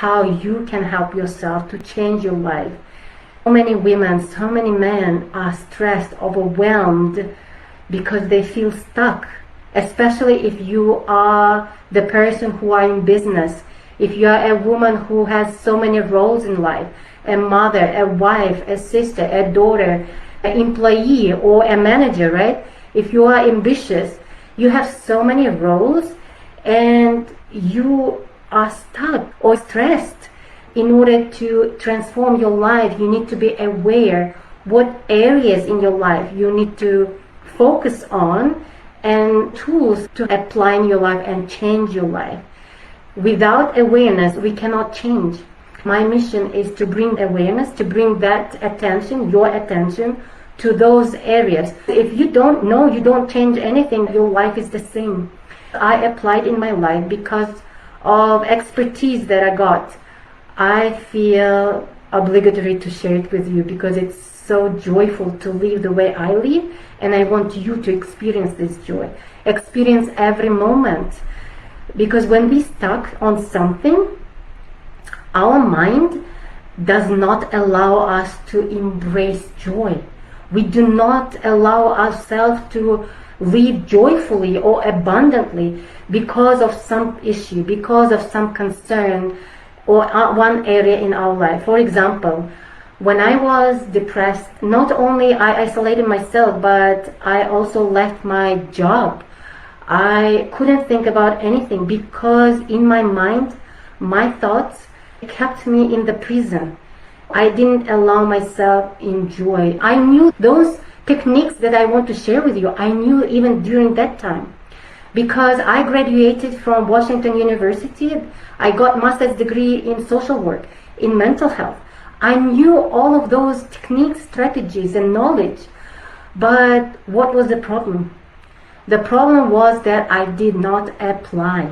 how you can help yourself to change your life. So many women, so many men are stressed, overwhelmed because they feel stuck, especially if you are the person who are in business. If you are a woman who has so many roles in life, a mother, a wife, a sister, a daughter, an employee, or a manager, right? If you are ambitious, you have so many roles and you are stuck or stressed. In order to transform your life, you need to be aware what areas in your life you need to focus on and tools to apply in your life and change your life. Without awareness, we cannot change. My mission is to bring awareness, to bring that attention, your attention, to those areas. If you don't know, you don't change anything, your life is the same. I applied in my life because of expertise that I got. I feel obligatory to share it with you because it's so joyful to live the way I live, and I want you to experience this joy. Experience every moment. Because when we stuck on something, our mind does not allow us to embrace joy. We do not allow ourselves to live joyfully or abundantly because of some issue, because of some concern or one area in our life. For example, when I was depressed, not only I isolated myself, but I also left my job. I couldn't think about anything because in my mind, my thoughts kept me in the prison. I didn't allow myself enjoy. I knew those techniques that I want to share with you. I knew even during that time. Because I graduated from Washington University, I got master's degree in social work, in mental health. I knew all of those techniques, strategies, and knowledge. But what was the problem? The problem was that I did not apply.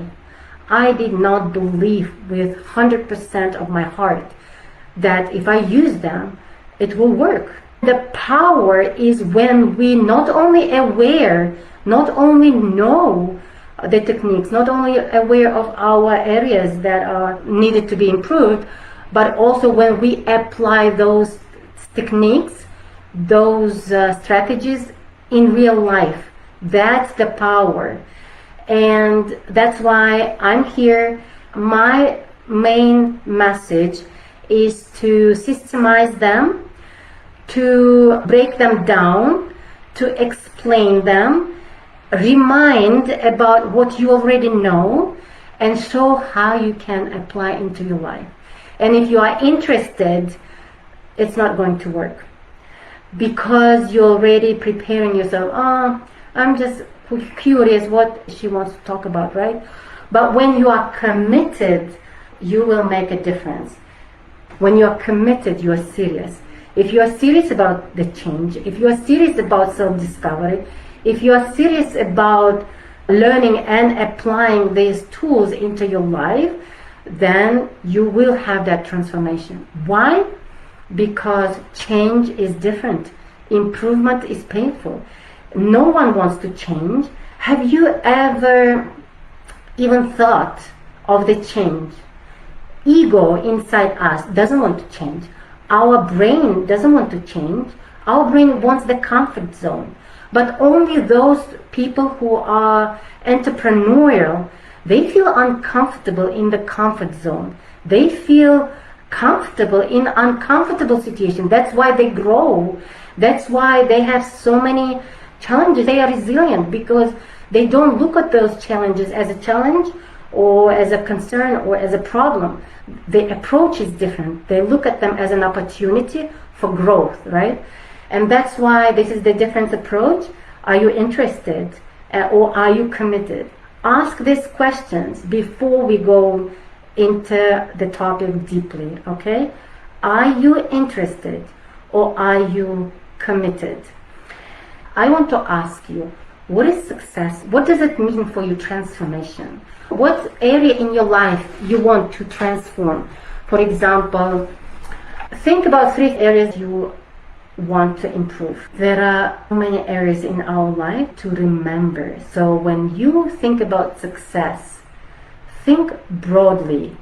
I did not believe with 100% of my heart that if I use them, it will work. The power is when we not only aware, not only know the techniques, not only aware of our areas that are needed to be improved, but also when we apply those techniques, those strategies in real life. That's the power. And that's why I'm here. My main message is to systemize them, to break them down, to explain them, remind about what you already know, and show how you can apply into your life. And if you are interested, it's not going to work because you're already preparing yourself. I'm just curious what she wants to talk about, right? But when you are committed, you will make a difference. When you are committed, you are serious. If you are serious about the change, if you are serious about self-discovery, if you are serious about learning and applying these tools into your life, then you will have that transformation. Why? Because change is different. Improvement is painful. No one wants to change. Have you ever even thought of the change? Ego inside us doesn't want to change. Our brain doesn't want to change. Our brain wants the comfort zone. But only those people who are entrepreneurial, they feel uncomfortable in the comfort zone. They feel comfortable in uncomfortable situations. That's why they grow. That's why they have so many challenges. They are resilient because they don't look at those challenges as a challenge or as a concern or as a problem. The approach is different. They look at them as an opportunity for growth, right? And that's why this is the different approach. Are you interested or are you committed? Ask these questions before we go into the topic deeply, okay? Are you interested or are you committed? I want to ask you, what is success? What does it mean for you, transformation? What area in your life you want to transform? For example, think about 3 areas you want to improve. There are many areas in our life to remember. So when you think about success, think broadly.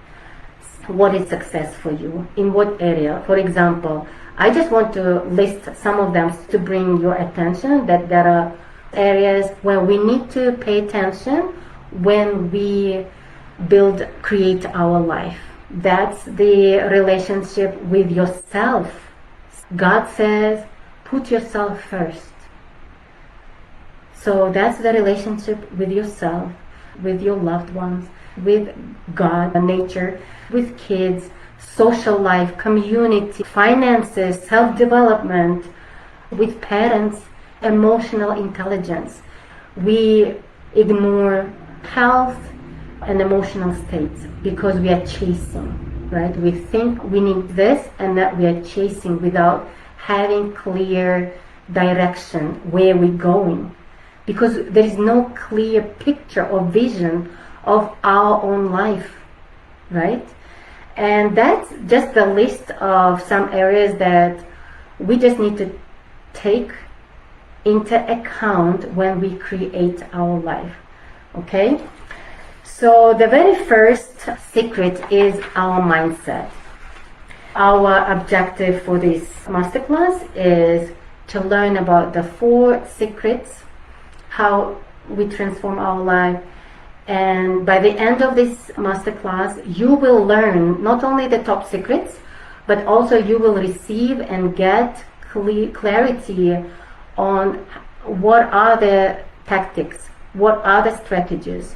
what is success for you, in what area. For example, I just want to list some of them to bring your attention that there are areas where we need to pay attention when we create our life. That's the relationship with yourself. God says, put yourself first. So that's the relationship with yourself, with your loved ones, with God, nature, with kids, social life, community, finances, self-development, with parents, emotional intelligence. We ignore health and emotional states because we are chasing, right? We think we need this and that we are chasing without having clear direction where we're going, because there is no clear picture or vision of our own life, right? And that's just the list of some areas that we just need to take into account when we create our life. Okay? So the very first secret is our mindset. Our objective for this masterclass is to learn about the 4 secrets, how we transform our life. And by the end of this masterclass, you will learn not only the top secrets, but also you will receive and get clarity on what are the tactics, what are the strategies,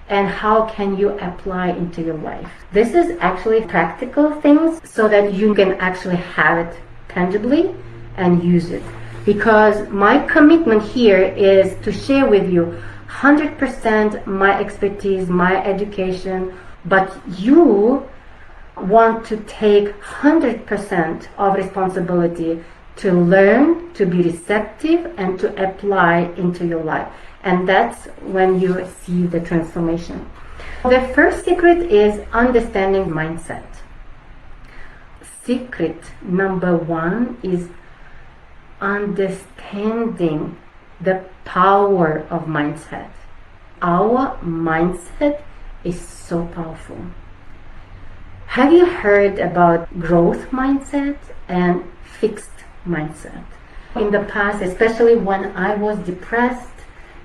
and how can you apply into your life. This is actually practical things so that you can actually have it tangibly and use it. Because my commitment here is to share with you 100% my expertise, my education, but you want to take 100% of responsibility to learn, to be receptive, and to apply into your life. And that's when you see the transformation. The first secret is understanding mindset. Secret number 1 is understanding the power of mindset. Our mindset is so powerful. Have you heard about growth mindset and fixed mindset? In the past, especially when I was depressed,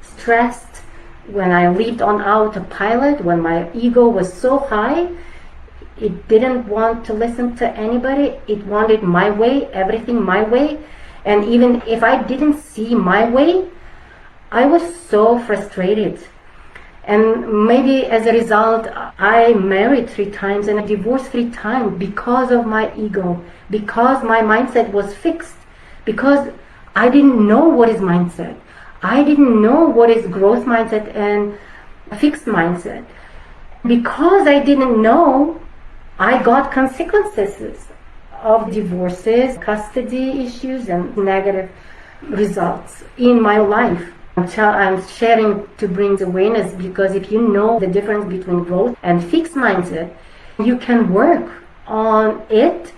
stressed, when I lived on autopilot, when my ego was so high, it didn't want to listen to anybody. It wanted my way, everything my way. And even if I didn't see my way, I was so frustrated. And maybe as a result, I married 3 times and I divorced 3 times because of my ego, because my mindset was fixed, because I didn't know what is mindset. I didn't know what is growth mindset and fixed mindset. Because I didn't know, I got consequences of divorces, custody issues, and negative results in my life. I'm sharing to bring awareness, because if you know the difference between growth and fixed mindset, you can work on it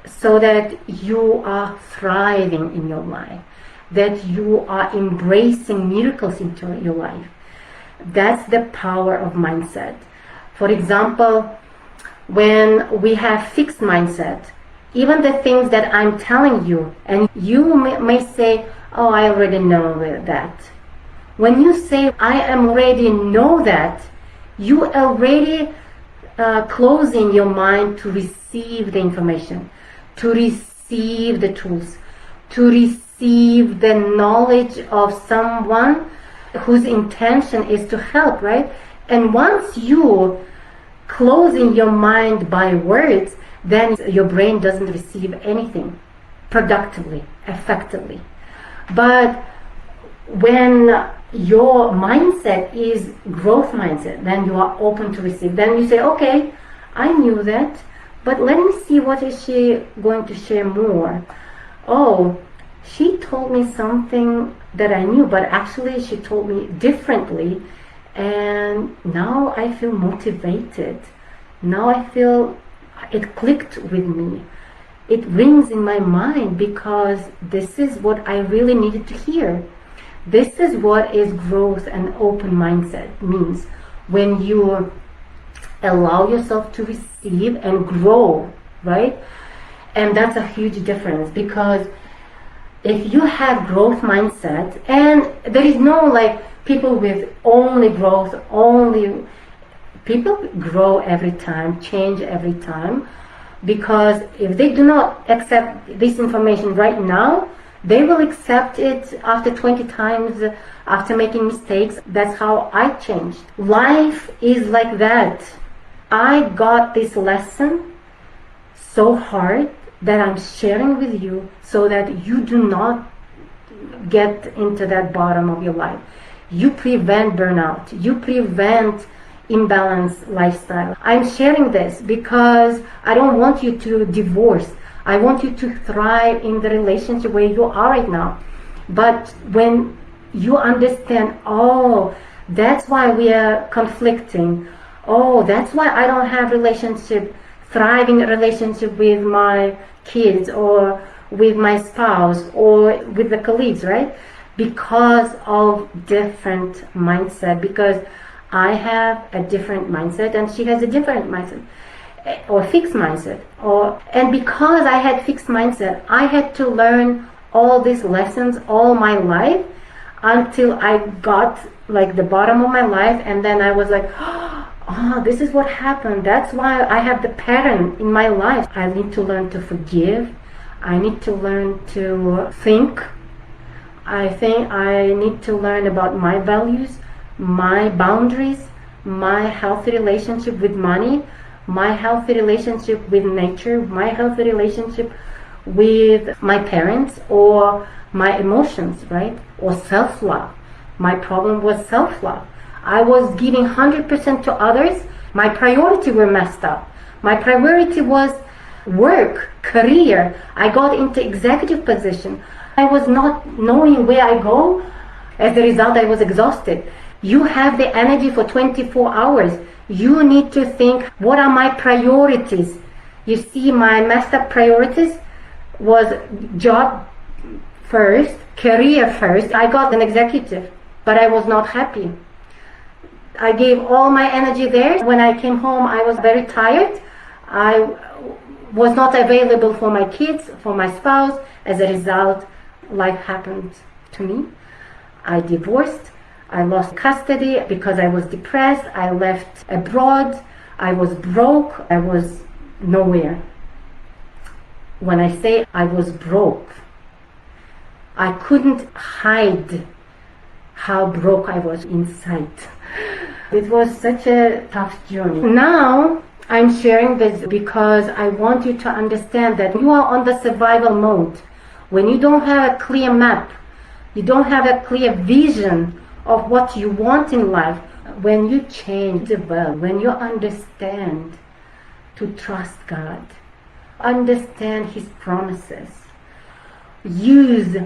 so that you are thriving in your life, that you are embracing miracles into your life. That's the power of mindset. For example, when we have fixed mindset, even the things that I'm telling you, and you may say, oh, I already know that. When you say, I already know that, you already closing your mind to receive the information, to receive the tools, to receive the knowledge of someone whose intention is to help, right? And once you closing your mind by words, then your brain doesn't receive anything productively, effectively. But when your mindset is growth mindset, then you are open to receive. Then you say, okay, I knew that, but let me see what is she going to share more. Oh, she told me something that I knew, but actually she told me differently, and now I feel motivated. Now I feel it clicked with me. It rings in my mind because this is what I really needed to hear. This is what is growth and open mindset means. When you allow yourself to receive and grow, right? And that's a huge difference, because if you have growth mindset, and there is no like people with only growth, only people grow every time, change every time, because if they do not accept this information right now, they will accept it after 20 times, after making mistakes. That's how I changed. Life is like that. I got this lesson so hard that I'm sharing with you so that you do not get into that bottom of your life. You prevent burnout. You prevent imbalanced lifestyle. I'm sharing this because I don't want you to divorce. I want you to thrive in the relationship where you are right now. But when you understand, oh, that's why we are conflicting. Oh, that's why I don't have thriving relationship with my kids or with my spouse or with the colleagues, right? Because of different mindset. Because I have a different mindset and she has a different mindset, or fixed mindset. And because I had fixed mindset, I had to learn all these lessons all my life until I got like the bottom of my life, and then I was like, oh, this is what happened. That's why I have the pattern in my life. I need to learn to forgive. I need to learn to think. I think I need to learn about my values, my boundaries, my healthy relationship with money, my healthy relationship with nature, my healthy relationship with my parents, or my emotions, right? Or self-love. My problem was self-love. I was giving 100% to others. My priority were messed up. My priority was work, career. I got into executive position. I was not knowing where I go. As a result, I was exhausted. You have the energy for 24 hours. You need to think, what are my priorities? You see, my messed up priorities was job first, career first. I got an executive, but I was not happy. I gave all my energy there. When I came home, I was very tired. I was not available for my kids, for my spouse. As a result, life happened to me. I divorced. I lost custody because I was depressed. I left abroad. I was broke. I was nowhere. When I say I was broke, I couldn't hide how broke I was inside. It was such a tough journey. Now I'm sharing this because I want you to understand that you are on the survival mode. When you don't have a clear map, you don't have a clear vision of what you want in life, when you change the world, when you understand to trust God, understand His promises, use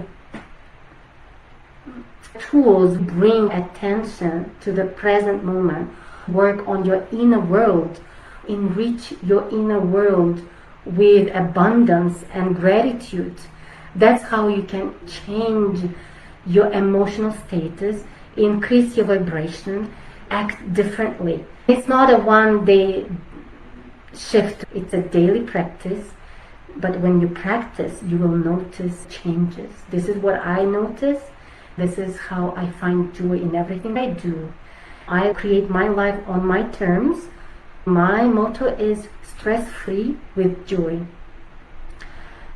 tools, bring attention to the present moment, work on your inner world, enrich your inner world with abundance and gratitude. That's how you can change your emotional status, increase your vibration, act differently. It's not a one-day shift, it's a daily practice. But when you practice, you will notice changes. This is what I notice. This is how I find joy in everything I do. I create my life on my terms. My motto is stress-free with joy.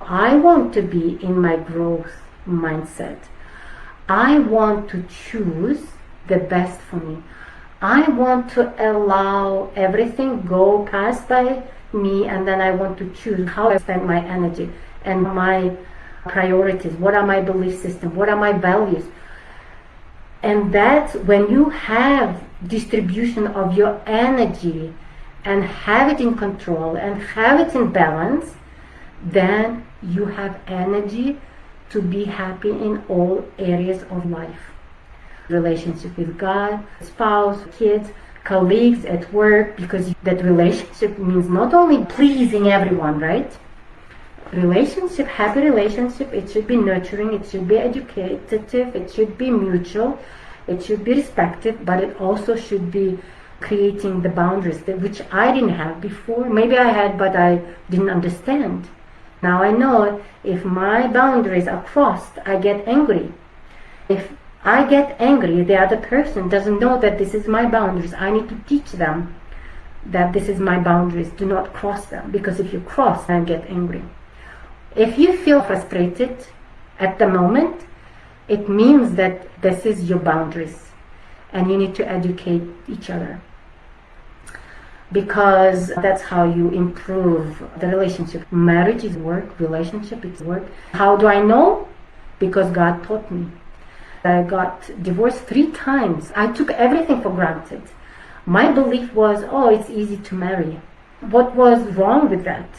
I want to be in my growth mindset. I want to choose the best for me. I want to allow everything go past by me, and then I want to choose how I spend my energy and my priorities. What are my belief systems? What are my values? And that's when you have distribution of your energy and have it in control and have it in balance, then you have energy to be happy in all areas of life. Relationship with God, spouse, kids, colleagues at work, because that relationship means not only pleasing everyone, right? Relationship, happy relationship, it should be nurturing, it should be educative, it should be mutual, it should be respectful, but it also should be creating the boundaries, which I didn't have before. Maybe I had, but I didn't understand. Now I know if my boundaries are crossed, I get angry. If I get angry, the other person doesn't know that this is my boundaries. I need to teach them that this is my boundaries. Do not cross them, because if you cross, I get angry. If you feel frustrated at the moment, it means that this is your boundaries, and you need to educate each other, because that's how you improve the relationship. Marriage is work, relationship is work. How do I know? Because God taught me. I got divorced 3 times. I took everything for granted. My belief was, oh, it's easy to marry. What was wrong with that?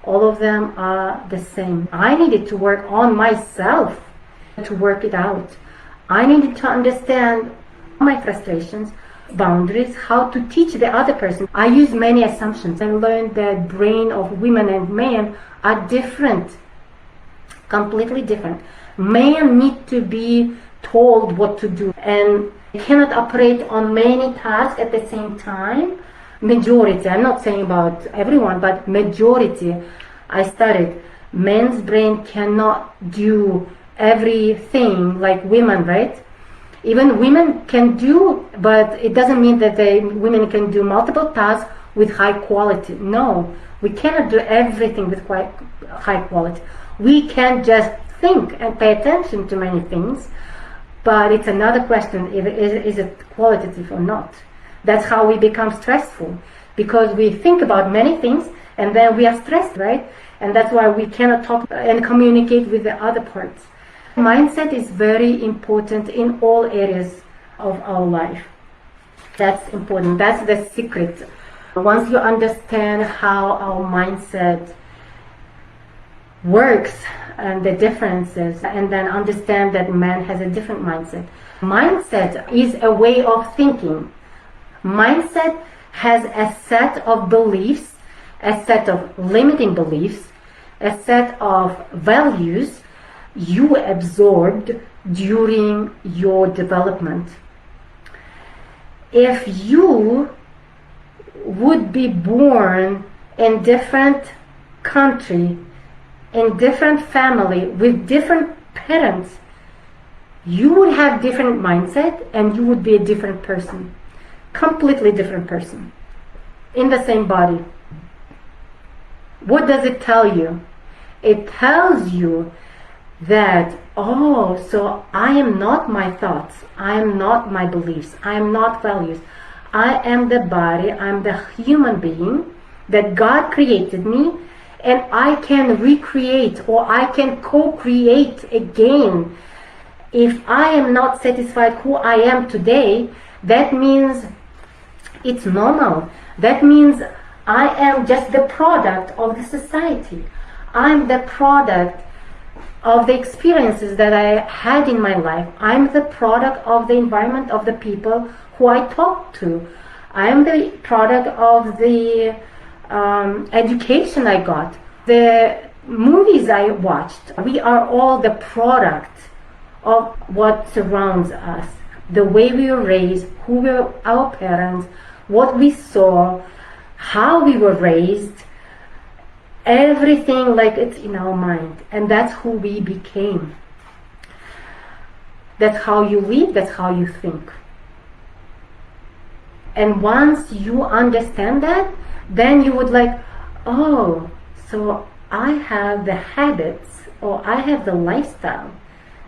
All of them are the same. I needed to work on myself to work it out. I needed to understand my frustrations, boundaries, how to teach the other person. I used many assumptions. I learned that brain of women and men are different, completely different. Men need to be told what to do, and cannot operate on many tasks at the same time. Majority, I'm not saying about everyone, but majority, I studied, men's brain cannot do everything like women, right? Even women can do, but it doesn't mean that women can do multiple tasks with high quality. No, we cannot do everything with quite high quality. We can just think and pay attention to many things, but it's another question, is it qualitative or not? That's how we become stressful, because we think about many things and then we are stressed, right? And that's why we cannot talk and communicate with the other parts. Mindset is very important in all areas of our life. That's important. That's the secret. Once you understand how our mindset works and the differences, and then understand that man has a different mindset. Mindset is a way of thinking. Mindset has a set of beliefs, a set of limiting beliefs, a set of values you absorbed during your development. If you would be born in different country, in different family, with different parents, you would have different mindset and you would be a different person. Completely different person. In the same body. What does it tell you? It tells you that, oh, so I am not my thoughts, I am not my beliefs, I am not values. I am the body, I am the human being that God created me, and I can recreate or I can co-create again. If I am not satisfied who I am today, that means it's normal. That means I am just the product of the society. I'm the product of the experiences that I had in my life. I'm the product of the environment of the people who I talk to. I am the product of the education I got, the movies I watched. We are all the product of what surrounds us, the way we were raised, who were our parents, what we saw, how we were raised, everything, like it's in our mind, and that's who we became. That's how you live, that's how you think. And once you understand that, then you would like, oh, so I have the habits, or I have the lifestyle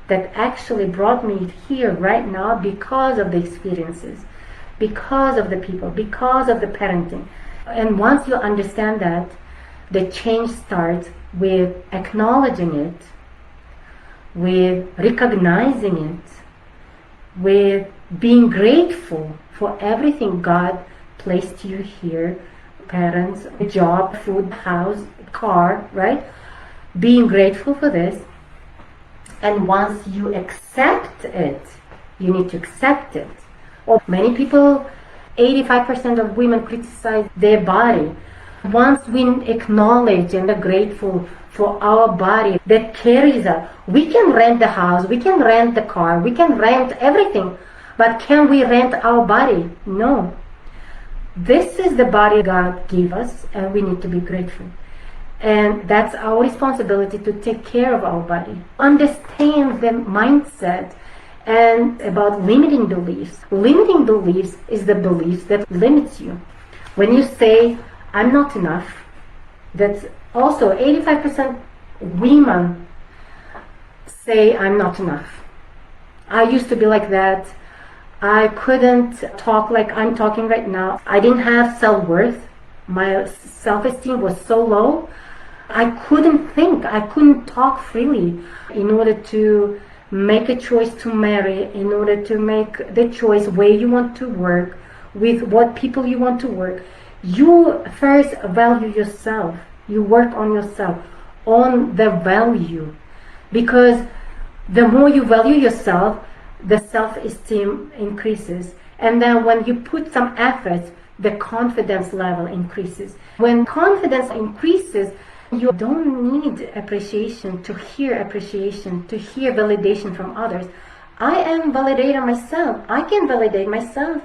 that actually brought me here right now because of the experiences, because of the people, because of the parenting. And once you understand that, the change starts with acknowledging it, with recognizing it, with being grateful for everything God placed you here, parents, job, food, house, car, right? Being grateful for this. And once you accept it, you need to accept it. Or many people, 85% of women criticize their body. Once we acknowledge and are grateful for our body that carries us, we can rent the house, we can rent the car, we can rent everything, but can we rent our body? No. This is the body God gave us, and we need to be grateful. And that's our responsibility to take care of our body. Understand the mindset and about limiting beliefs. Limiting beliefs is the beliefs that limits you. When you say, I'm not enough, that's also 85% women say, I'm not enough. I used to be like that. I couldn't talk like I'm talking right now. I didn't have self-worth. My self-esteem was so low. I couldn't think. I couldn't talk freely. In order to make a choice to marry, in order to make the choice where you want to work, with what people you want to work, you first value yourself. You work on yourself, on the value. Because the more you value yourself, the self-esteem increases. And then when you put some effort, the confidence level increases. When confidence increases, you don't need appreciation, to hear validation from others. I am validator myself. I can validate myself.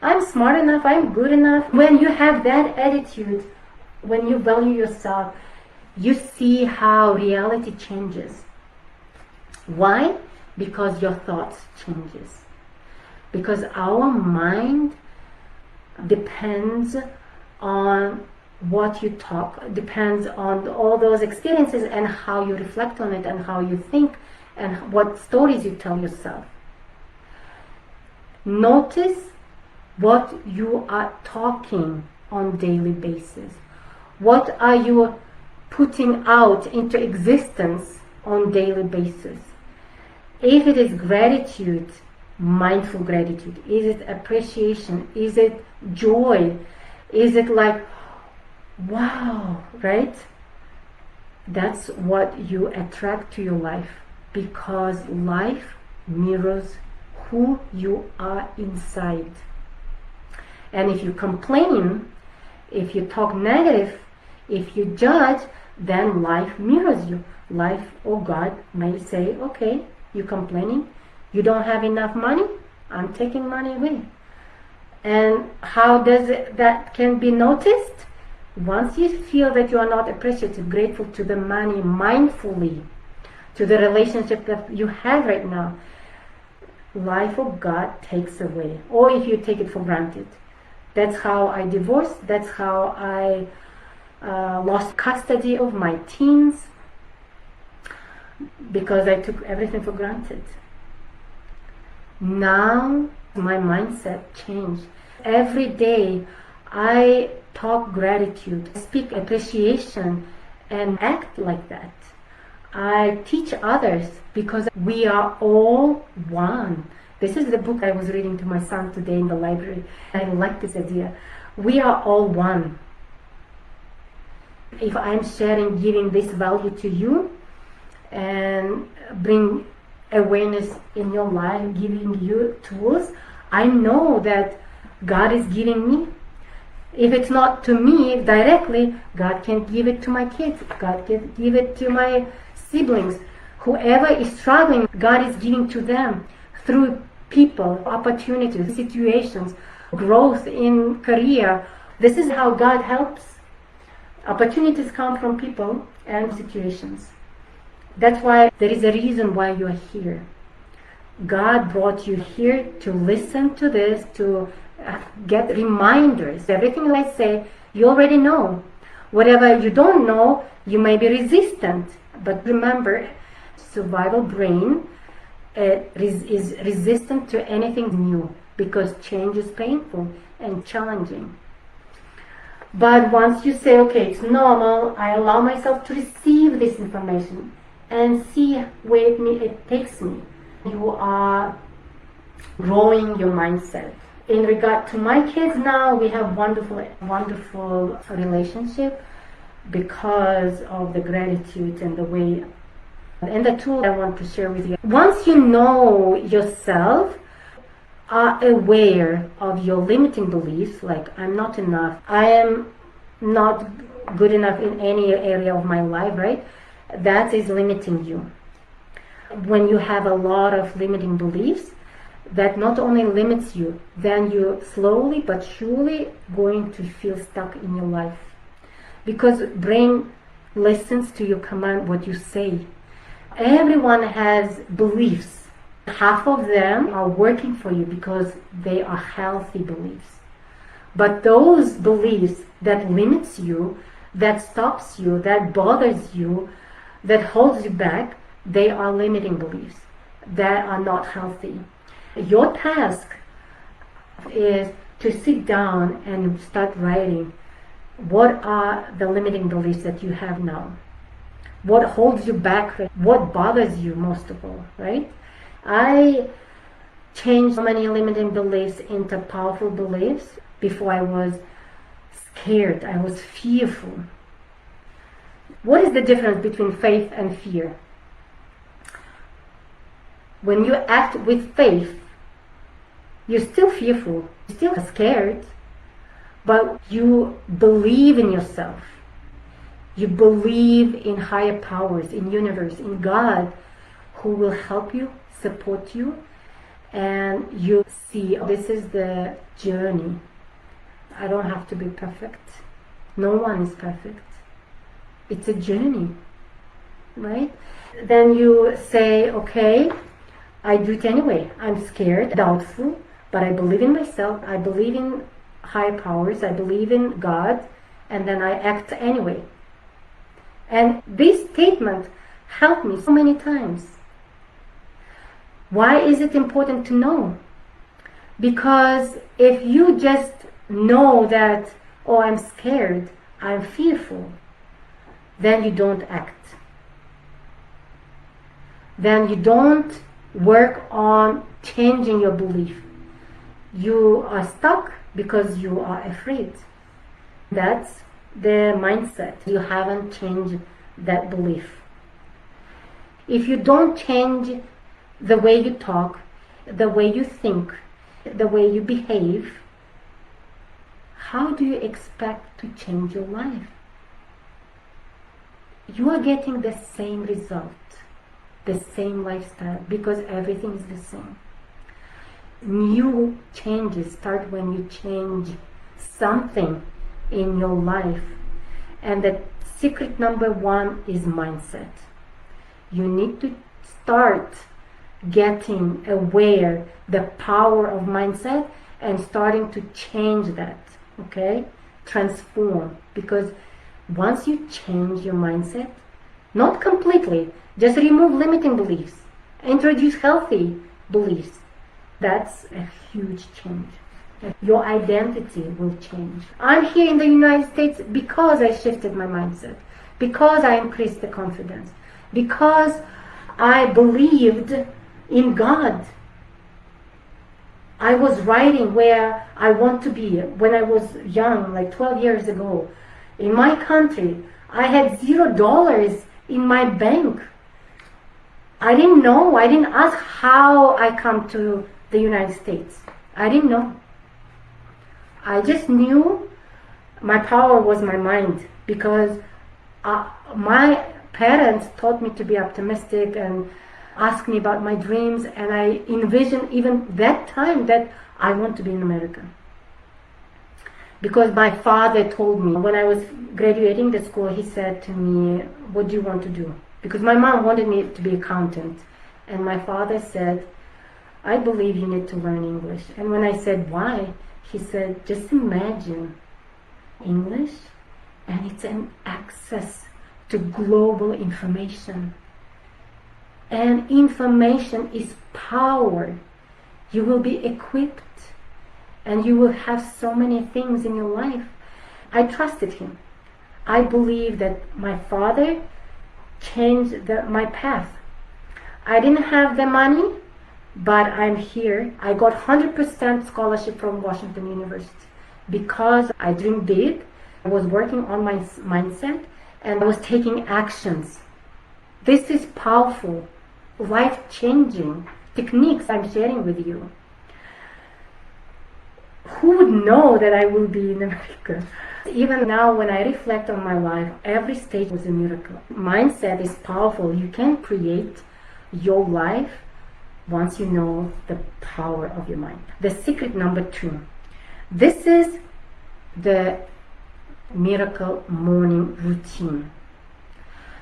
I'm smart enough, I'm good enough. When you have that attitude, when you value yourself, you see how reality changes. Why? Because your thoughts changes. Because our mind depends on what you talk, depends on all those experiences and how you reflect on it and how you think and what stories you tell yourself. Notice what you are talking on daily basis. What are you putting out into existence on daily basis? If it is gratitude, mindful gratitude, is it appreciation, is it joy, is it like, wow, right? That's what you attract to your life, because life mirrors who you are inside. And if you complain, if you talk negative, if you judge, then life mirrors you. Life or God may say, okay, you're complaining, you don't have enough money, I'm taking money away. And how does that can be noticed? Once you feel that you are not appreciative, grateful to the money mindfully, to the relationship that you have right now, life of God takes away. Or if you take it for granted. That's how I divorced, that's how I lost custody of my teens, because I took everything for granted. Now my mindset changed. Every day I talk gratitude, speak appreciation, and act like that. I teach others because we are all one. This is the book I was reading to my son today in the library. I like this idea. We are all one. If I'm sharing, giving this value to you and bring awareness in your life, giving you tools, I know that God is giving me. If it's not to me directly, God can give it to my kids. God can give it to my siblings. Whoever is struggling, God is giving to them through people, opportunities, situations, growth in career. This is how God helps. Opportunities come from people and situations. That's why there is a reason why you are here. God brought you here to listen to this, to get reminders. Everything I say, you already know. Whatever you don't know, you may be resistant. But remember, survival brain is resistant to anything new because change is painful and challenging. But once you say, okay, it's normal, I allow myself to receive this information and see where it takes me. You are growing your mindset. In regard to my kids now, we have wonderful relationship because of the gratitude and the way and the tool I want to share with you. Once you know yourself, are aware of your limiting beliefs, like I'm not enough, I am not good enough in any area of my life, right? That is limiting you. When you have a lot of limiting beliefs, that not only limits you, then you slowly but surely going to feel stuck in your life. Because brain listens to your command, what you say. Everyone has beliefs. Half of them are working for you because they are healthy beliefs. But those beliefs that limits you, that stops you, that bothers you, that holds you back, they are limiting beliefs that are not healthy. Your task is to sit down and start writing what are the limiting beliefs that you have now. What holds you back? What bothers you most of all, right? I changed many limiting beliefs into powerful beliefs. Before I was scared, I was fearful. What is the difference between faith and fear? When you act with faith, you're still fearful, you're still scared, but you believe in yourself. You believe in higher powers, in universe, in God, who will help you, support you, and you see this is the journey. I don't have to be perfect. No one is perfect. It's a journey, right? Then you say, okay, I do it anyway. I'm scared, doubtful, but I believe in myself. I believe in higher powers. I believe in God, and then I act anyway. And this statement helped me so many times. Why is it important to know? Because if you just know that, oh, I'm scared, I'm fearful, then you don't act. Then you don't work on changing your belief. You are stuck because you are afraid. That's the mindset. You haven't changed that belief. If you don't change the way you talk, the way you think, the way you behave, how do you expect to change your life? You are getting the same result, the same lifestyle, because everything is the same. New changes start when you change something in your life. And the secret number one is mindset. You need to start getting aware the power of mindset and starting to change that, okay? Transform. Because once you change your mindset, not completely, just remove limiting beliefs, introduce healthy beliefs, that's a huge change. Your identity will change. I'm here in the United States because I shifted my mindset, because I increased the confidence, because I believed in God. I was writing where I want to be. When I was young, like 12 years ago, in my country, I had $0 in my bank. I didn't know. I didn't ask how I come to the United States. I didn't know. I just knew my power was my mind, because my parents taught me to be optimistic and ask me about my dreams, and I envisioned even that time that I want to be in America. Because my father told me when I was graduating the school, he said to me, what do you want to do? Because my mom wanted me to be an accountant, and my father said, I believe you need to learn English. And when I said why, he said, just imagine English, and it's an access to global information. And information is power. You will be equipped, and you will have so many things in your life. I trusted him. I believe that my father changed my path. I didn't have the money, but I'm here. I got 100% scholarship from Washington University because I dreamed big. I was working on my mindset, and I was taking actions. This is powerful, life-changing techniques I'm sharing with you. Who would know that I will be in America? Even now, when I reflect on my life, every stage was a miracle. Mindset is powerful. You can create your life once you know the power of your mind. The secret number 2. This is the miracle morning routine.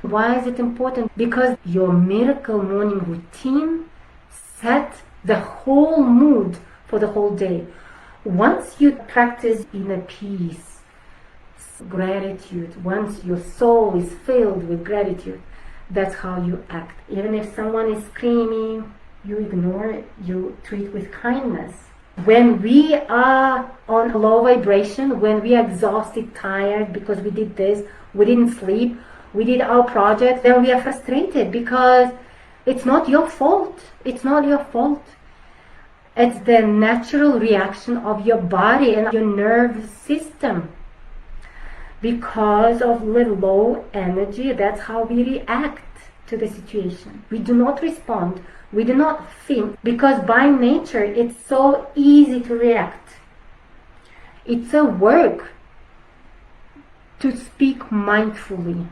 Why is it important? Because your miracle morning routine sets the whole mood for the whole day. Once you practice inner peace, gratitude, once your soul is filled with gratitude, that's how you act. Even if someone is screaming, you ignore it, you treat with kindness. When we are on low vibration, when we are exhausted, tired because we did this, we didn't sleep, we did our project, then we are frustrated because it's not your fault. It's not your fault. It's the natural reaction of your body and your nervous system. Because of little low energy, that's how we react to the situation. We do not respond. We do not think, because by nature it's so easy to react. It's a work to speak mindfully.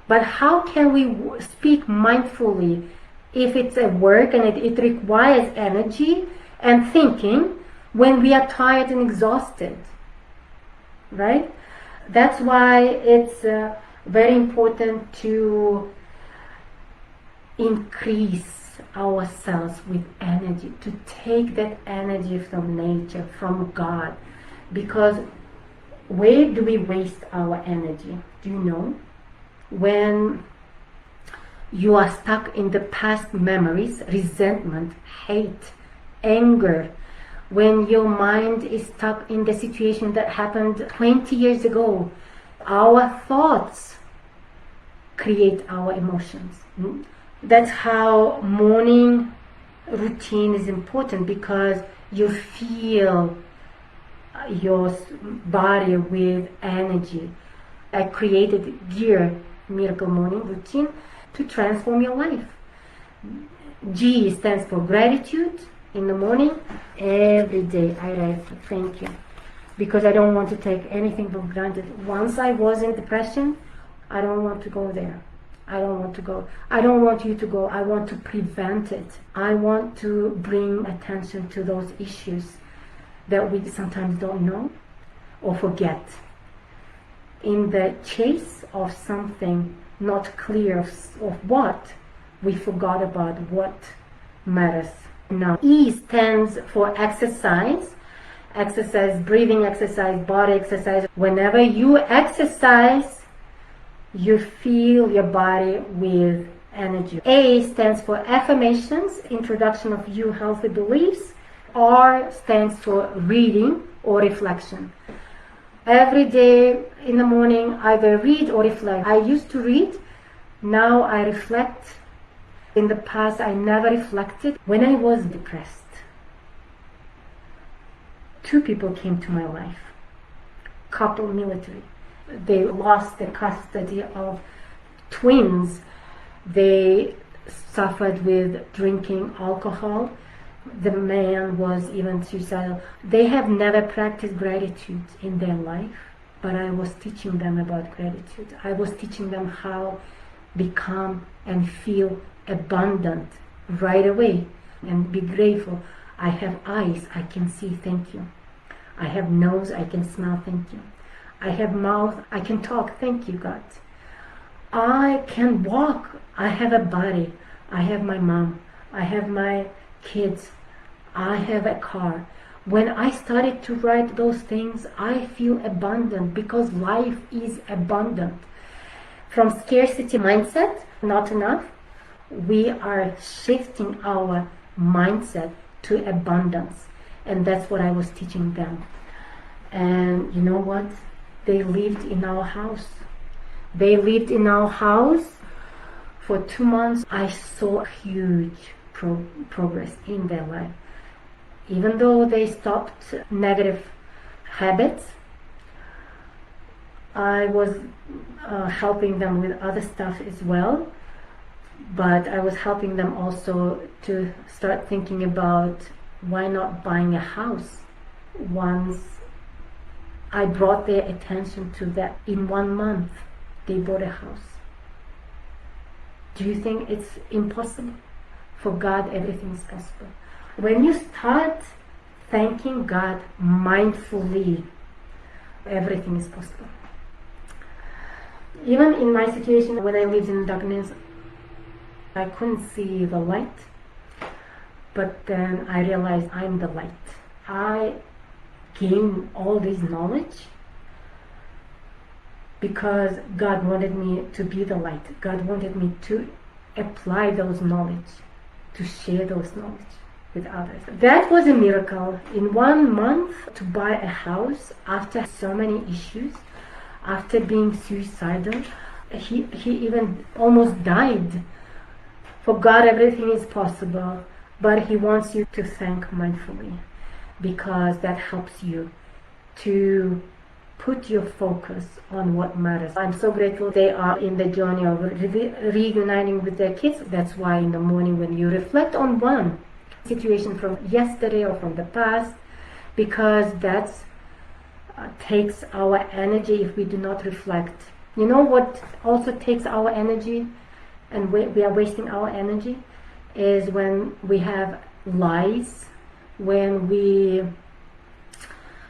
But how can we speak mindfully if it's a work and it requires energy and thinking when we are tired and exhausted? Right? That's why it's very important to increase ourselves with energy, to take that energy from nature, from God. Because where do we waste our energy? Do you know? When you are stuck in the past memories, resentment, hate, anger, when your mind is stuck in the situation that happened 20 years ago, our thoughts create our emotions. That's how morning routine is important, because you feel your body with energy. I created GEAR, Miracle Morning Routine, to transform your life. G stands for gratitude. In the morning, every day I write thank you, because I don't want to take anything for granted. Once I was in depression, I don't want to go there. I don't want to go. I don't want you to go. I want to prevent it. I want to bring attention to those issues that we sometimes don't know or forget. In the chase of something not clear of what, we forgot about what matters. Now, E stands for exercise. Exercise, breathing exercise, body exercise. Whenever you exercise, you feel your body with energy. A stands for affirmations, introduction of new healthy beliefs. R stands for reading or reflection. Every day in the morning, either read or reflect. I used to read, now I reflect. In the past, I never reflected. When I was depressed, 2 people came to my life. Couple military. They lost the custody of twins. They suffered with drinking alcohol. The man was even suicidal. They have never practiced gratitude in their life, but I was teaching them about gratitude. I was teaching them how become and feel abundant right away and be grateful. I have eyes, I can see, thank you. I have nose, I can smell, thank you. I have mouth, I can talk, thank you, God. I can walk, I have a body, I have my mom, I have my kids, I have a car. When I started to write those things, I feel abundant, because life is abundant. From scarcity mindset, not enough, we are shifting our mindset to abundance. And that's what I was teaching them. And you know what? They lived in our house. They lived in our house for 2 months. I saw huge progress in their life. Even though they stopped negative habits, I was helping them with other stuff as well. But I was helping them also to start thinking about why not buying a house. Once I brought their attention to that, in 1 month they bought a house. Do you think it's impossible For God, everything is possible. When you start thanking God mindfully, everything is possible. Even in my situation, when I lived in darkness, I couldn't see the light, but then I realized I'm the light. I gained all this knowledge because God wanted me to be the light. God wanted me to apply those knowledge, to share those knowledge with others. That was a miracle. In 1 month, to buy a house after so many issues, after being suicidal, he even almost died. For God, everything is possible, but He wants you to think mindfully, because that helps you to put your focus on what matters. I'm so grateful they are in the journey of reuniting with their kids. That's why in the morning when you reflect on one situation from yesterday or from the past, because that takes our energy if we do not reflect. You know what also takes our energy and we are wasting our energy is when we have lies, when we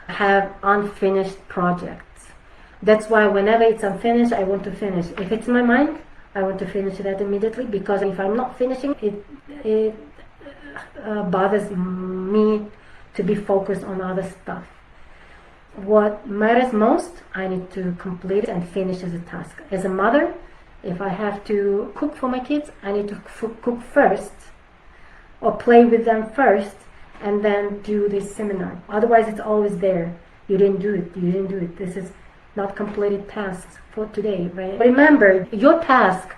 have unfinished projects. That's why whenever it's unfinished, I want to finish. If it's in my mind, I want to finish that immediately, because if I'm not finishing it, bothers me to be focused on other stuff. What matters most, I need to complete and finish as a task. As a mother, if I have to cook for my kids, I need to cook first, or play with them first, and then do this seminar. Otherwise, it's always there. You didn't do it. You didn't do it. This is not completed tasks for today, right? Remember, your task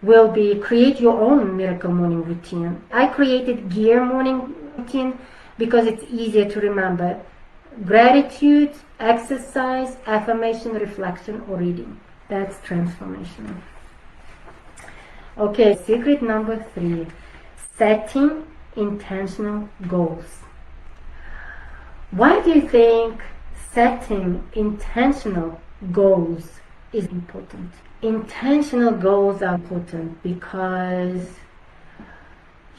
will be create your own miracle morning routine. I created gear morning routine because it's easier to remember. Gratitude, exercise, affirmation, reflection, or reading. That's transformational. Okay, secret number 3, setting intentional goals. Why do you think setting intentional goals is important? Intentional goals are important because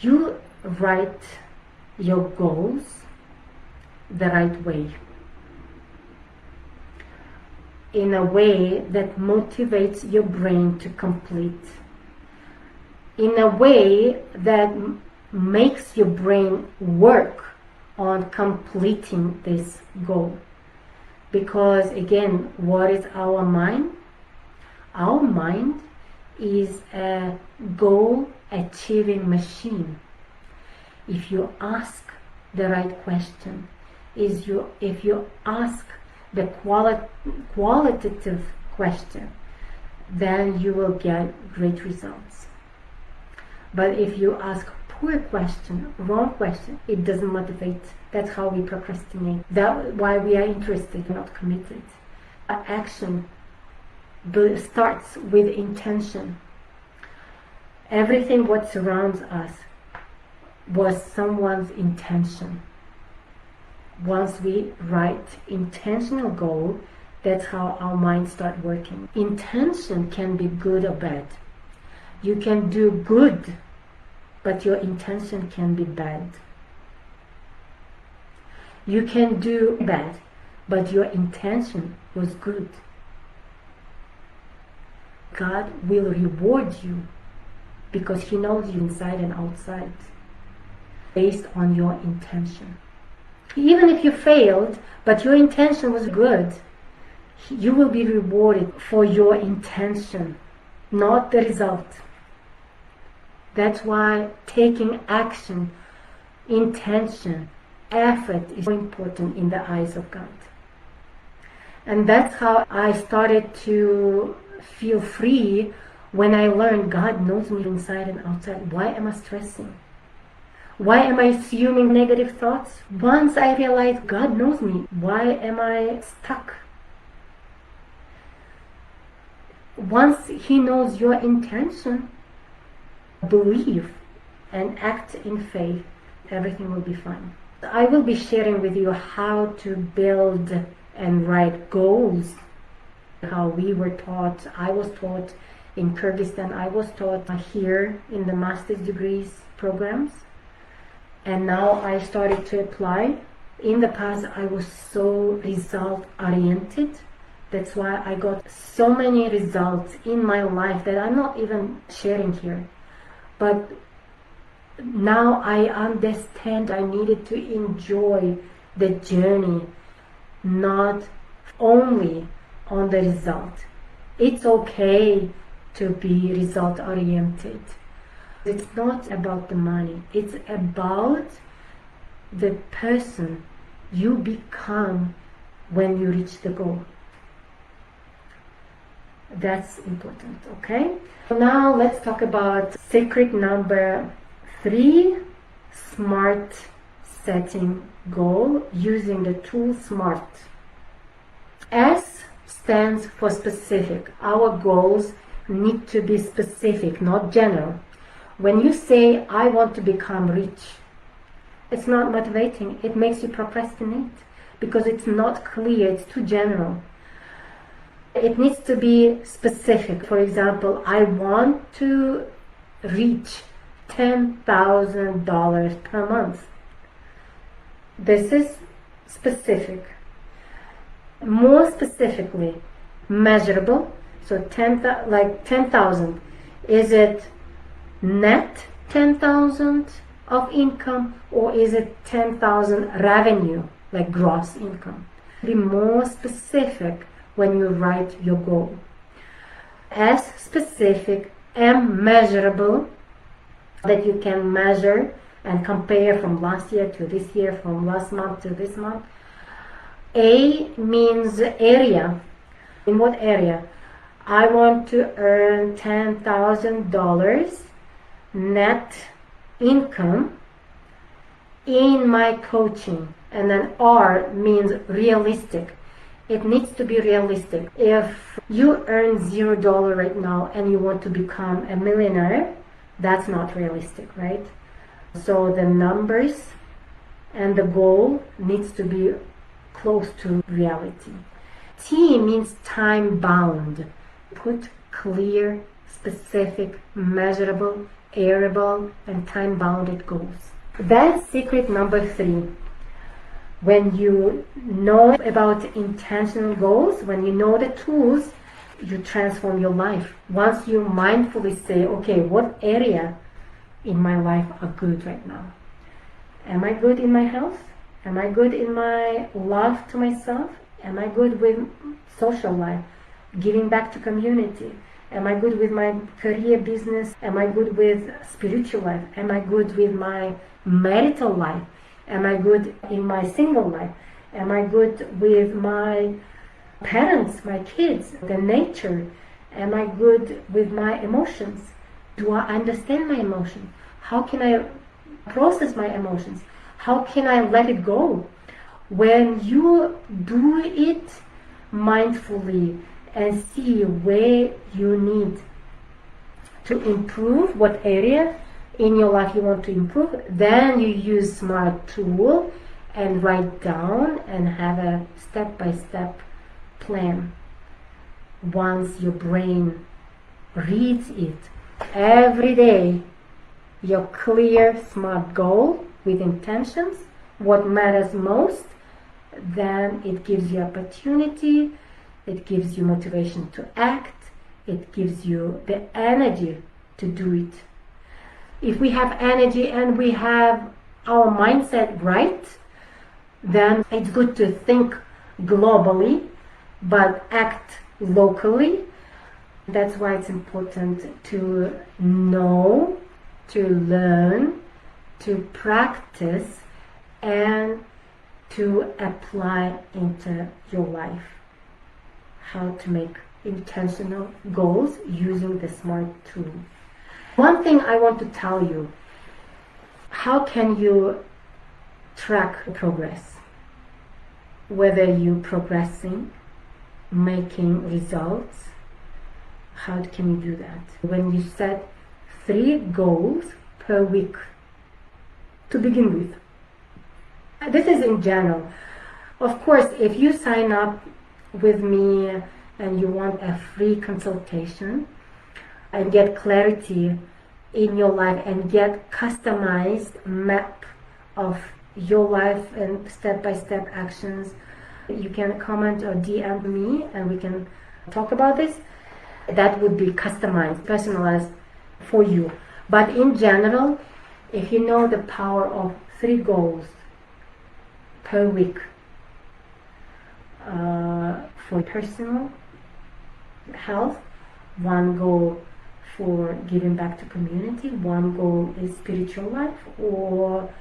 you write your goals the right way, in a way that motivates your brain to complete, in a way that makes your brain work on completing this goal. Because again, what is our mind? Our mind is a goal achieving machine. If you ask the right question, if you ask the qualitative question, then you will get great results. But if you ask poor question, wrong question, it doesn't motivate. That's how we procrastinate. That's why we are interested, not committed. Action starts with intention. Everything what surrounds us was someone's intention. Once we write intentional goal, that's how our minds start working. Intention can be good or bad. You can do good, but your intention can be bad. You can do bad, but your intention was good. God will reward you because He knows you inside and outside, based on your intention. Even if you failed, but your intention was good, you will be rewarded for your intention, not the result. That's why taking action, intention, effort is so important in the eyes of God. And that's how I started to feel free when I learned God knows me inside and outside. Why am I stressing? Why am I assuming negative thoughts? Once I realized God knows me, why am I stuck? Once He knows your intention, believe and act in faith, everything will be fine. I will be sharing with you how to build and write goals, how we were taught. I was taught in Kyrgyzstan, I was taught here in the master's degrees programs, and now I started to apply. In the past, I was so result oriented. That's why I got so many results in my life that I'm not even sharing here. But now I understand I needed to enjoy the journey, not only on the result. It's okay to be result oriented. It's not about the money. It's about the person you become when you reach the goal. That's important, okay? Now let's talk about secret number 3, SMART setting goal using the tool SMART. S stands for specific. Our goals need to be specific, not general. When you say, I want to become rich, it's not motivating. It makes you procrastinate because it's not clear, it's too general. It needs to be specific. For example, I want to reach $10,000 per month. This is specific. More specifically, measurable. So 10,000. Is it net 10,000 of income, or is it 10,000 revenue, like gross income? Be more specific when you write your goal. S specific, M measurable, that you can measure and compare from last year to this year, from last month to this month. A means area. In what area? I want to earn $10,000 net income in my coaching. And then R means realistic. It needs to be realistic. If you earn $0 right now and you want to become a millionaire, that's not realistic, right? So the numbers and the goal needs to be close to reality. T means time bound. Put clear, specific, measurable, airable, and time bounded goals. That's secret number 3. When you know about intentional goals, when you know the tools, you transform your life. Once you mindfully say, okay, what area in my life are good right now? Am I good in my health? Am I good in my love to myself? Am I good with social life? Giving back to community? Am I good with my career, business? Am I good with spiritual life? Am I good with my marital life? Am I good in my single life? Am I good with my parents, my kids, the nature? Am I good with my emotions? Do I understand my emotions? How can I process my emotions? How can I let it go? When you do it mindfully and see where you need to improve, what area in your life you want to improve, then you use SMART tool and write down and have a step-by-step plan. Once your brain reads it every day, your clear SMART goal with intentions, what matters most, then it gives you opportunity, it gives you motivation to act, it gives you the energy to do it. If we have energy and we have our mindset right, then it's good to think globally but act locally. That's why it's important to know, to learn, to practice, and to apply into your life. How to make intentional goals using the SMART tool. One thing I want to tell you, how can you track progress? Whether you're progressing, making results, how can you do that? When you set 3 goals per week to begin with. This is in general. Of course, if you sign up with me and you want a free consultation and get clarity in your life and get customized map of your life and step-by-step actions, you can comment or DM me and we can talk about this. That would be customized, personalized for you. But in general, if you know the power of 3 goals per week for personal health, 1 goal for giving back to community, 1 goal is spiritual life or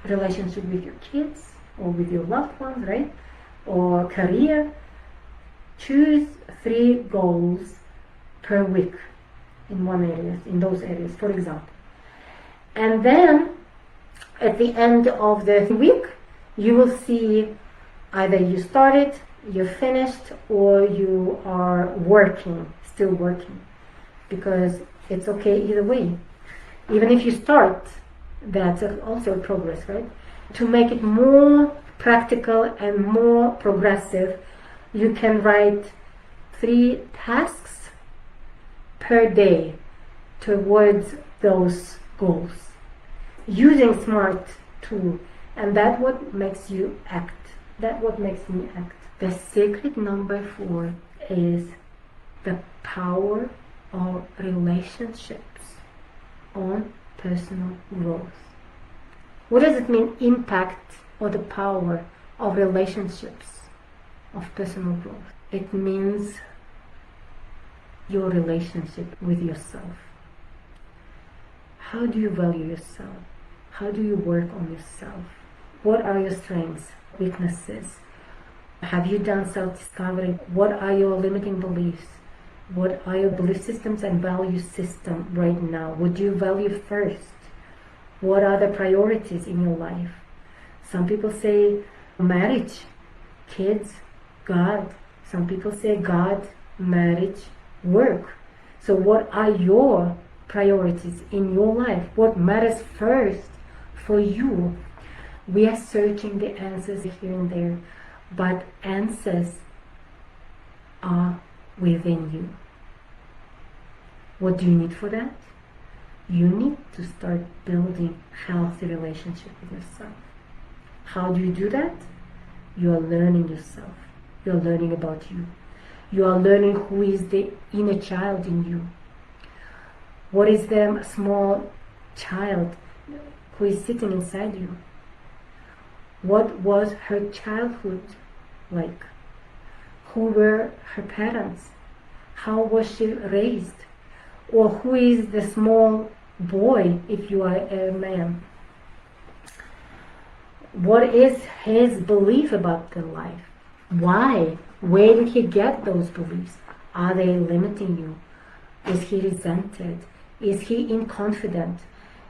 relationship with your kids or with your loved ones, right? Or career. Choose 3 goals per week in those areas, for example. And then at the end of the week, you will see either you started, you're finished, or you are still working. Because it's okay either way. Even if you start, that's also progress, right? To make it more practical and more progressive, you can write 3 tasks per day towards those goals using SMART tool, and that's what makes you act. That's what makes me act. The secret number 4 is the power of relationships on personal growth. What does it mean, impact or the power of relationships of personal growth? It means your relationship with yourself. How do you value yourself? How do you work on yourself? What are your strengths, weaknesses? Have you done self-discovery? What are your limiting beliefs? What are your belief systems and value system right now? What do you value first? What are the priorities in your life? Some people say marriage, kids, God. Some people say God, marriage, work. So what are your priorities in your life? What matters first for you? We are searching the answers here and there, but answers are within you. What do you need for that? You need to start building healthy relationship with yourself. How do you do that? You are learning yourself. You are learning about you. You are learning who is the inner child in you. What is the small child who is sitting inside you? What was her childhood like? Who were her parents? How was she raised? Or who is the small boy if you are a man? What is his belief about the life? Why? Where did he get those beliefs? Are they limiting you? Is he resented? Is he inconfident?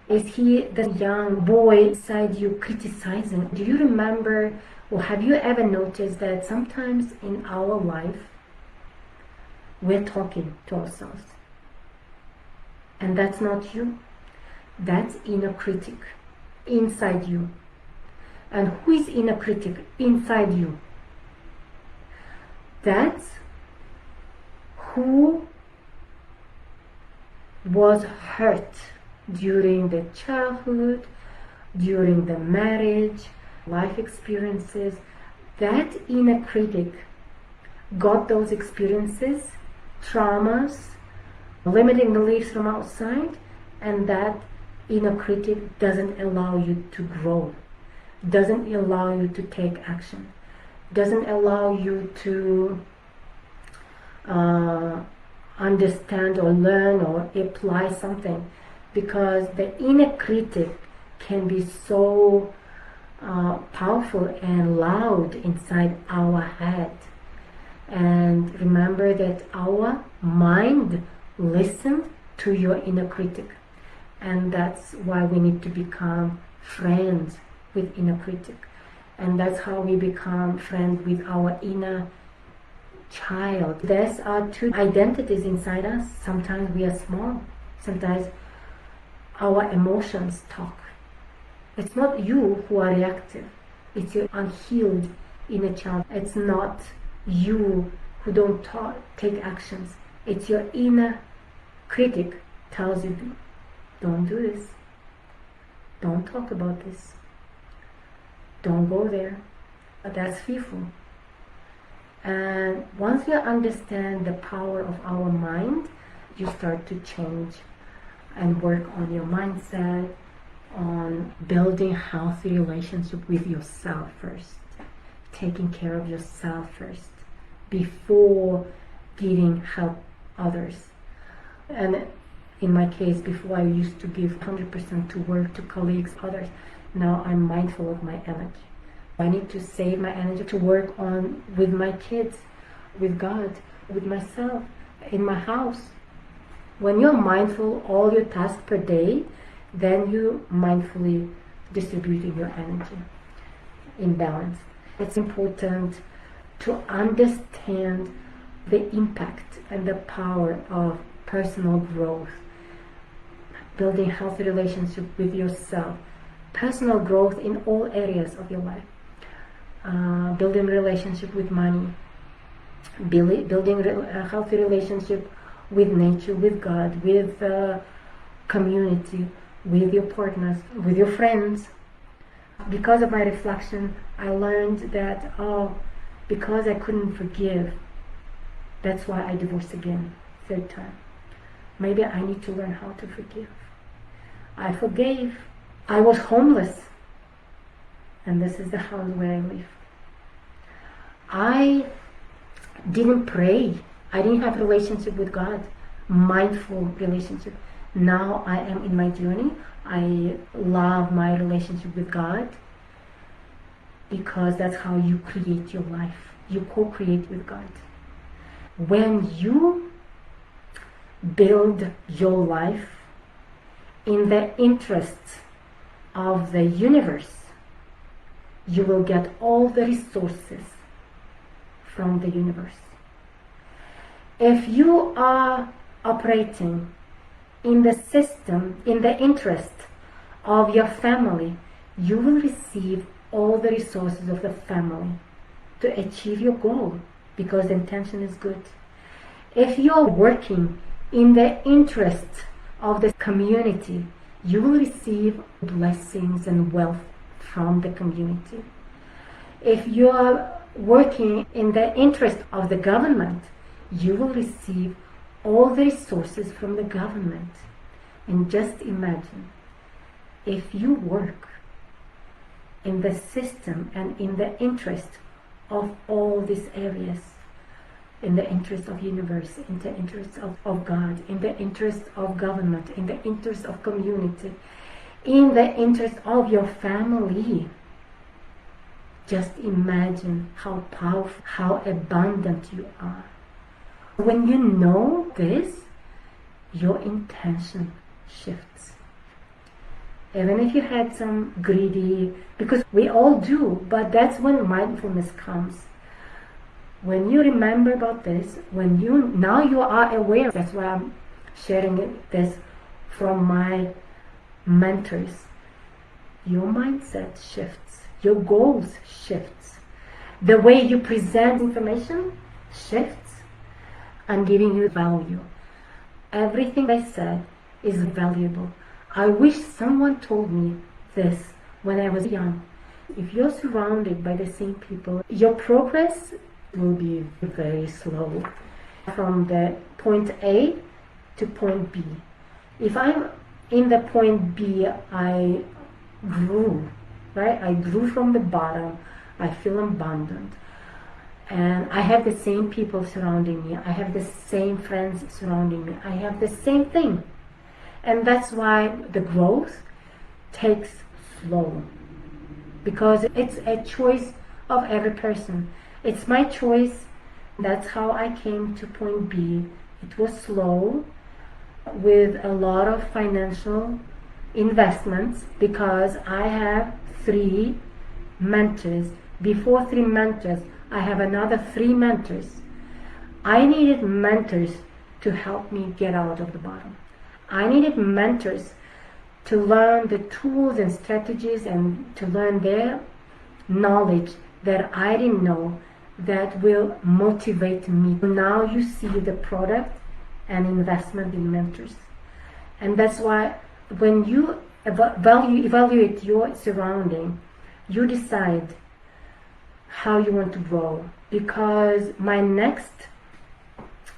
Is he the young boy inside you criticizing? Do you remember, or have you ever noticed that sometimes in our life we're talking to ourselves? And that's not you. That's inner critic inside you. And who is inner critic inside you? That's who was hurt during the childhood, during the marriage, life experiences. That inner critic got those experiences, traumas, limiting beliefs from outside, and that inner critic doesn't allow you to grow, doesn't allow you to take action, doesn't allow you to understand or learn or apply something, because the inner critic can be so powerful and loud inside our head. And remember that our mind listens to your inner critic, and that's why we need to become friends with inner critic. And that's how we become friends with our inner child. There's our 2 identities inside us. Sometimes we are small. Sometimes our emotions talk. It's not you who are reactive. It's your unhealed inner child. It's not you who don't take actions. It's your inner critic tells you don't do this, don't talk about this, don't go there. That's fearful. And once you understand the power of our mind, you start to change and work on your mindset, on building healthy relationship with yourself first, taking care of yourself first before giving help others. And in my case, before I used to give 100% to work, to colleagues, others. Now I'm mindful of my energy. I need to save my energy to work on with my kids, with God, with myself, in my house. When you're mindful all your tasks per day, then you mindfully distributing your energy in balance. It's important to understand the impact and the power of personal growth, building healthy relationship with yourself, personal growth in all areas of your life, building relationship with money, building a healthy relationship with nature, with God, with community, with your partners, with your friends. Because of my reflection, I learned that, because I couldn't forgive, that's why I divorced again, third time. Maybe I need to learn how to forgive. I forgave. I was homeless. And this is the house where I live. I didn't pray. I didn't have a relationship with God, mindful relationship. Now I am in my journey. I love my relationship with God because that's how you create your life. You co-create with God. When you build your life in the interests of the universe, you will get all the resources from the universe. If you are operating in the system, in the interest of your family, you will receive all the resources of the family to achieve your goal because the intention is good. If you're working in the interest of the community, you will receive blessings and wealth from the community. If you are working in the interest of the government, you will receive all the resources from the government. And just imagine, if you work in the system and in the interest of all these areas, in the interest of universe, in the interest of God, in the interest of government, in the interest of community, in the interest of your family, just imagine how powerful, how abundant you are. When you know this, your intention shifts. Even if you had some greedy, because we all do, but that's when mindfulness comes. When you remember about this, now you are aware, that's why I'm sharing this from my mentors. Your mindset shifts, your goals shifts, the way you present information shifts. I'm giving you value. Everything I said is valuable. I wish someone told me this when I was young. If you're surrounded by the same people, your progress will be very slow from the point A to point B. If I'm in the point B, I grew, right? I grew from the bottom. I feel abundant. And I have the same people surrounding me. I have the same friends surrounding me. I have the same thing. And that's why the growth takes slow. Because it's a choice of every person. It's my choice. That's how I came to point B. It was slow with a lot of financial investments because I have 3 mentors. Before 3 mentors, I have another 3 mentors. I needed mentors to help me get out of the bottom. I needed mentors to learn the tools and strategies and to learn their knowledge that I didn't know that will motivate me. Now you see the product and investment in mentors. And that's why when you evaluate your surrounding, you decide how you want to grow. Because my next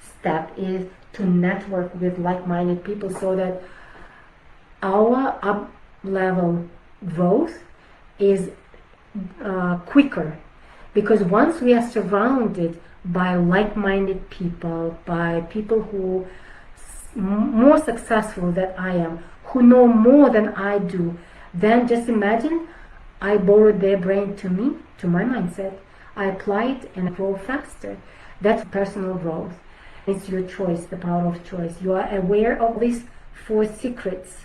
step is to network with like-minded people so that our up-level growth is quicker. Because once we are surrounded by like-minded people, by people who more successful than I am, who know more than I do, then just imagine I borrowed their brain to me, to my mindset. I apply it and grow faster. That's personal growth. It's your choice, the power of choice. You are aware of these 4 secrets,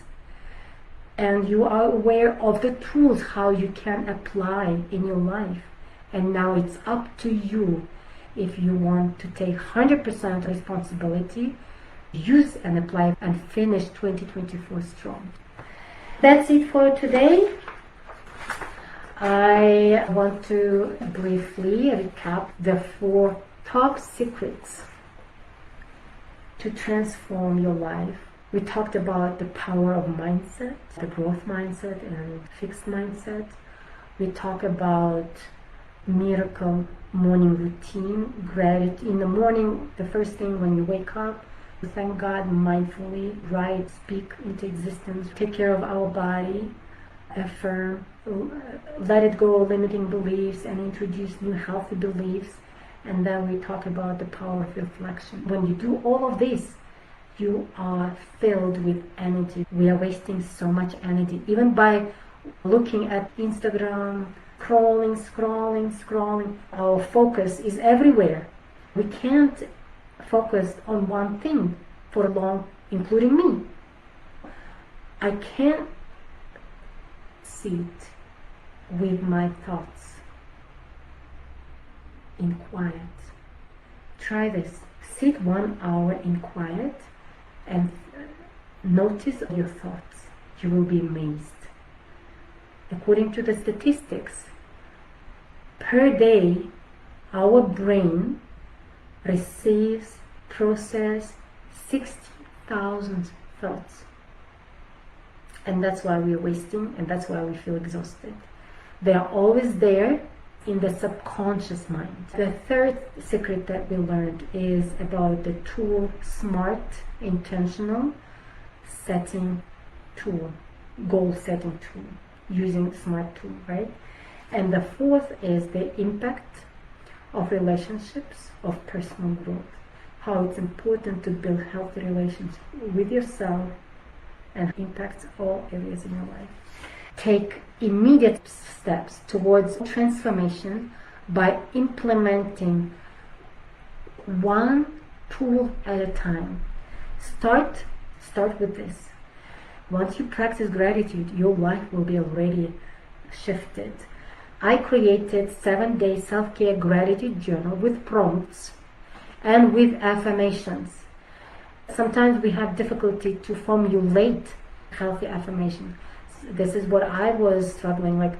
and you are aware of the tools how you can apply in your life. And now it's up to you. If you want to take 100% responsibility, use and apply and finish 2024 strong. That's it for today. I want to briefly recap the 4 top secrets to transform your life. We talked about the power of mindset, the growth mindset and fixed mindset. We talked about miracle morning routine, gratitude. In the morning, the first thing when you wake up, we thank God mindfully, write, speak into existence, take care of our body, affirm, let it go of limiting beliefs and introduce new healthy beliefs. And then we talk about the power of reflection. When you do all of this, you are filled with energy. We are wasting so much energy, even by looking at Instagram, scrolling. Our focus is everywhere. We can't focus on one thing for long, including me. I can't sit with my thoughts in quiet. Try this. Sit 1 hour in quiet and notice your thoughts. You will be amazed. According to the statistics, per day, our brain processes 60,000 thoughts. And that's why we're wasting, and that's why we feel exhausted. They are always there in the subconscious mind. The 3rd secret that we learned is about the tool SMART, intentional setting tool, goal setting tool, using SMART tool, right? And the 4th is the impact of relationships, of personal growth, how it's important to build healthy relationships with yourself and impacts all areas in your life. Take immediate steps towards transformation by implementing 1 tool at a time. Start with this. Once you practice gratitude, your life will be already shifted. I created 7-day self-care gratitude journal with prompts and with affirmations. Sometimes we have difficulty to formulate healthy affirmation. This is what I was struggling, like,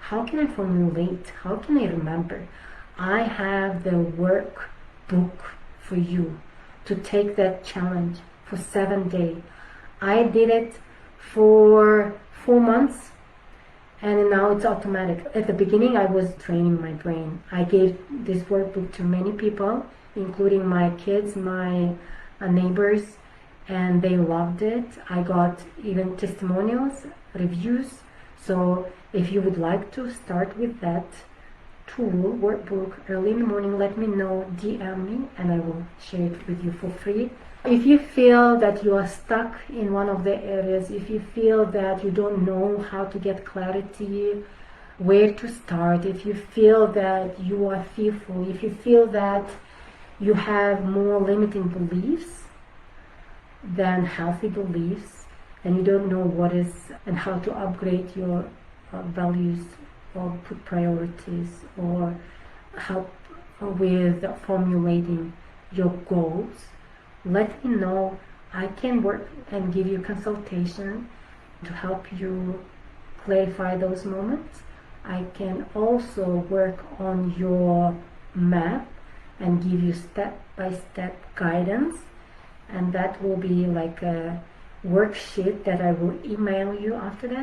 how can I formulate? How can I remember? I have the workbook for you to take that challenge for 7 days. I did it for 4 months and now it's automatic. At the beginning I was training my brain. I gave this workbook to many people, including my kids, my neighbors, and they loved it. I got even testimonials, reviews. So if you would like to start with that tool, workbook, early in the morning, let me know, DM me, and I will share it with you for free. If you feel that you are stuck in one of the areas, if you feel that you don't know how to get clarity, where to start, if you feel that you are fearful, if you feel that you have more limiting beliefs than healthy beliefs, and you don't know what is and how to upgrade your values or put priorities or help with formulating your goals, let me know. I can work and give you consultation to help you clarify those moments. I can also work on your map and give you step-by-step guidance, and that will be like a worksheet that I will email you after that.